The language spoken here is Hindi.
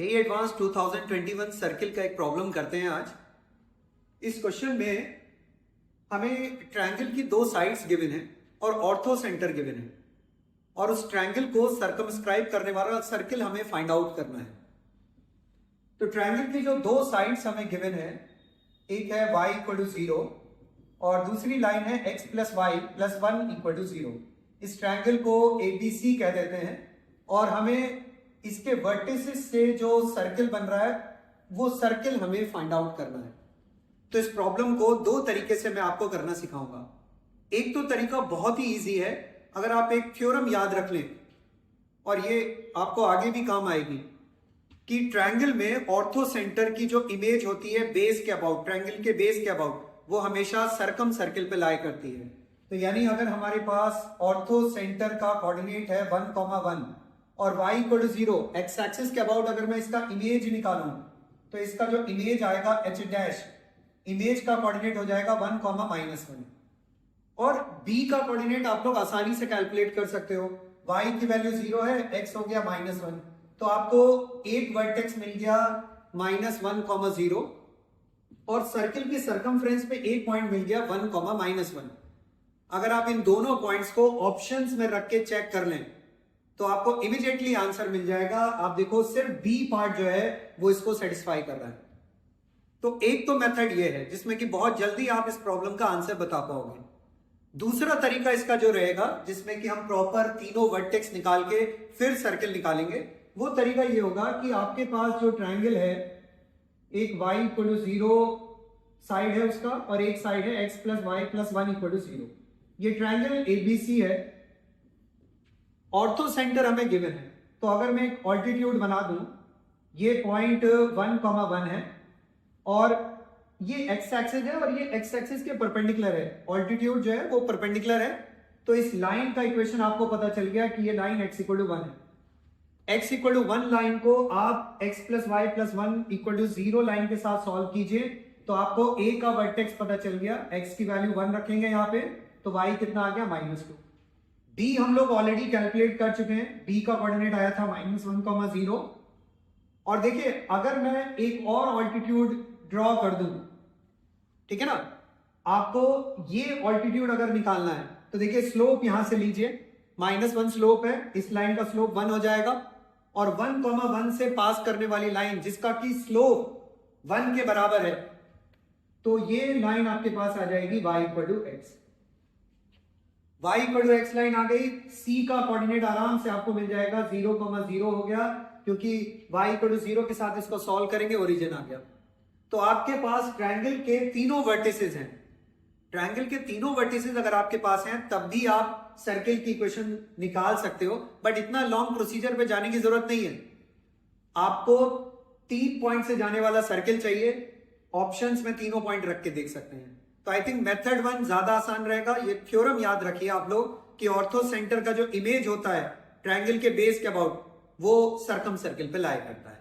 जेईई एडवांस 2021 सर्किल का एक प्रॉब्लम करते हैं आज। इस क्वेश्चन में हमें ट्रायंगल की दो साइड्स गिवन है और ऑर्थो सेंटर गिवन है और उस ट्रायंगल को सर्कमस्क्राइब करने वाला सर्किल हमें फाइंड आउट करना है। तो ट्रायंगल की जो दो साइड्स हमें गिवन है, एक है y इक्वल टू 0 और दूसरी लाइन है x plus y plus 1 equal to 0। इस ट्रायंगल को ABC कह देते हैं और हमें इसके वर्टिसेस से जो सर्किल बन रहा है वो सर्किल हमें फाइंड आउट करना है। तो इस प्रॉब्लम को दो तरीके से मैं आपको करना सिखाऊंगा। एक तो तरीका बहुत ही इजी है, अगर आप एक थ्योरम याद रख लें और ये आपको आगे भी काम आएगी कि ट्रायंगल में ऑर्थो सेंटर की जो इमेज होती है बेस के अबाउट, ट्रायंगल के बेस के अबाउट, वो हमेशा सर्कम सर्किल पे लाई करती है। तो यानी अगर हमारे पास ऑर्थो सेंटर का कोऑर्डिनेट है 1,1 और y equal to 0, x axis के अबाउट अगर मैं इसका इमेज निकालूं तो इसका जो इमेज आएगा h डैश, इमेज का कोऑर्डिनेट हो जाएगा 1,-1 और b का कोऑर्डिनेट आप लोग आसानी से कैलकुलेट कर सकते हो। y की वैल्यू 0 है, x हो गया -1, तो आपको एक वर्टेक्स मिल गया -1,0 और सर्किल की सर्कमफ्रेंस पे एक पॉइंट मिल गया 1,-1। अगर आप इन दोनों पॉइंट्स को ऑप्शंस में रख के चेक कर लें तो आपको इमीडिएटली आंसर मिल जाएगा। आप देखो सिर्फ बी पार्ट जो है वो इसको सेटिस्फाई कर रहा है। तो एक तो मेथड ये है जिसमें कि बहुत जल्दी आप इस प्रॉब्लम का आंसर बता पाओगे। दूसरा तरीका इसका जो रहेगा जिसमें कि हम प्रॉपर तीनों वर्टेक्स निकाल के फिर सर्किल निकालेंगे, वो तरीका ये होगा कि आपके पास जो ट्रायंगल है, एक y इक्वल टू 0 साइड है उसका और एक साइड है x plus y plus 1 equal to 0। ये ट्रायंगल ABC है, ऑर्थो सेंटर हमें गिवन है। तो अगर मैं एक ऑल्टीट्यूड बना दूं, ये पॉइंट 1,1 है और ये एक्स एक्सिस है और ये एक्स एक्सिस के परपेंडिकुलर है। ऑल्टीट्यूड जो है वो परपेंडिकुलर है, तो इस लाइन का इक्वेशन आपको पता चल गया कि ये लाइन x इक्वल टू 1 है। x इक्वल टू 1 लाइन को आप x plus y plus 1 equal to 0 line के साथ सॉल्व कीजिए तो आपको a का वर्टेक्स पता चल गया। x की वैल्यू 1 रखेंगे यहाँ पे तो y कितना आ गया -2। d हम लोग ऑलरेडी कैलकुलेट कर चुके हैं, d का कोऑर्डिनेट आया था -1,0 और देखिए अगर मैं एक और ऑल्टीट्यूड ड्रॉ कर दूं, ठीक है ना, आपको ये ऑल्टीट्यूड अगर निकालना है तो देखिए स्लोप यहां से लीजिए, -1 स्लोप है, इस लाइन का स्लोप 1 हो जाएगा और 1,1 से पास करने वाली लाइन जिसका की स्लोप 1 के बराबर है, तो ये लाइन आपके पास आ जाएगी y equal to x। y equal to x line आ गई, c का कोऑर्डिनेट आराम से आपको मिल जाएगा 0,0 हो गया क्योंकि y इक्वल टू 0 के साथ इसको सॉल्व करेंगे, ओरिजिन आ गया। तो आपके पास ट्रायंगल के तीनों वर्टिसेस हैं। ट्रायंगल के तीनों वर्टिसेस अगर आपके पास हैं तब भी आप सर्किल की इक्वेशन निकाल सकते हो, बट इतना लॉन्ग प्रोसीजर पे जाने की जरूरत नहीं है। आपको 3 पॉइंट से जाने वाला सर्किल चाहिए, ऑप्शंस में तीनों पॉइंट रख के देख सकते हैं। तो आई थिंक मेथड 1 ज्यादा आसान रहेगा। ये थ्योरम याद रखिए आप लोग कि ऑर्थो सेंटर का जो इमेज होता है ट्रायंगल के बेस के अबाउट, वो सर्कम सर्किल पे लाई करता है।